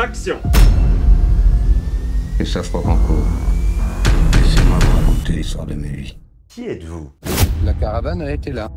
Action. Et ça fera encore. Laissez-moi vous raconter l'histoire de ma vie. Qui êtes-vous? La caravane a été là.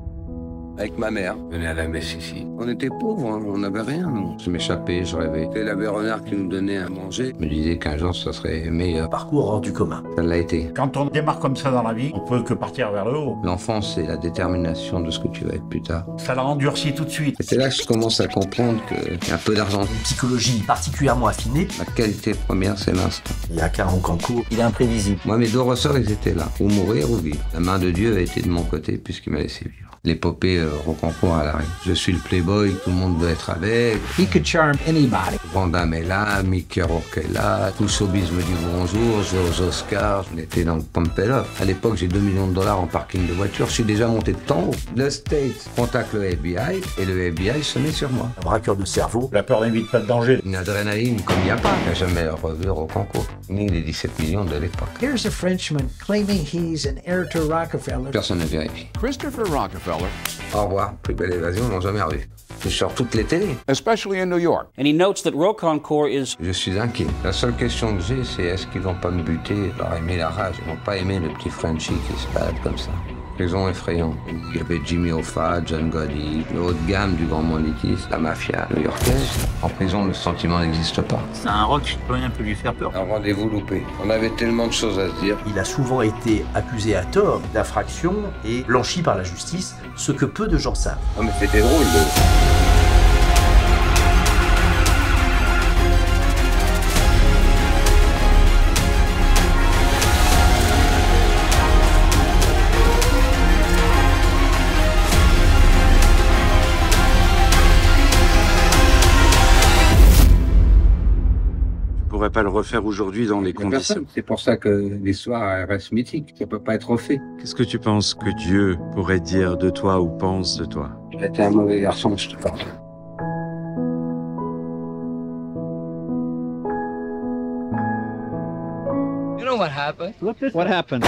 Avec ma mère. Je venais à la messe ici. On était pauvres, hein, on n'avait rien, nous. Je m'échappais, je rêvais. C'était l'abbé Renard qui nous donnait à manger. Je me disais qu'un jour, ça serait meilleur. Parcours hors du commun. Ça l'a été. Quand on démarre comme ça dans la vie, on peut que partir vers le haut. L'enfance, c'est la détermination de ce que tu vas être plus tard. Ça l'a endurci tout de suite. Et c'est là que je commence à comprendre qu'il y a un peu d'argent. Une psychologie particulièrement affinée. La qualité première, c'est l'instinct. Il y a qu'un Rocancourt, il est imprévisible. Moi, mes deux ressorts, ils étaient là. Ou mourir ou vivre. La main de Dieu a été de mon côté puisqu'il m'a laissé vivre. L'épopée Rocancourt à l'arrêt. Je suis le playboy, tout le monde veut être avec. He could charm anybody. Van Damme est là, Mickey Rourke est là, tout le showbiz me dit bonjour, je vais aux Oscars, on était dans le Pump It Up. À l'époque, j'ai 2 millions de dollars en parking de voiture, je suis déjà monté de temps haut. Le States contacte le FBI et le FBI se met sur moi. Un braqueur de cerveau. La peur n'évite pas de danger. Une adrénaline comme il n'y a pas, il n'y a jamais revu Rocancourt, ni les 17 millions de l'époque. Here's a Frenchman claiming he's an heir to Rockefeller. Personne ne vérifie. Christopher Rockefeller, Au revoir, plus belle évasion, ils m'ont jamais revu. Je sors toutes les télés. especially in New York. And he notes that Rocancourt is Je suis inquiet. La seule question que j'ai, c'est est-ce qu'ils vont pas me buter par aimer la rage? Ils vont pas aimer le petit Frenchie qui se balade comme ça. Prison effrayante. Il y avait Jimmy Hoffa, John Gotti, le haut de gamme du grand banditisme, la mafia new-yorkaise. En prison, le sentiment n'existe pas. C'est un rock, rien ne peut lui faire peur. Un rendez-vous loupé. On avait tellement de choses à se dire. Il a souvent été accusé à tort d'infraction et blanchi par la justice, ce que peu de gens savent. Oh mais c'était drôle. On pourrait pas le refaire aujourd'hui dans les conditions. C'est pour ça que l'histoire elle reste mythique. Ça peut pas être refait. Qu'est-ce que tu penses que Dieu pourrait dire de toi ou pense de toi? J'étais un mauvais garçon, je te parle. You know what happened? What happened?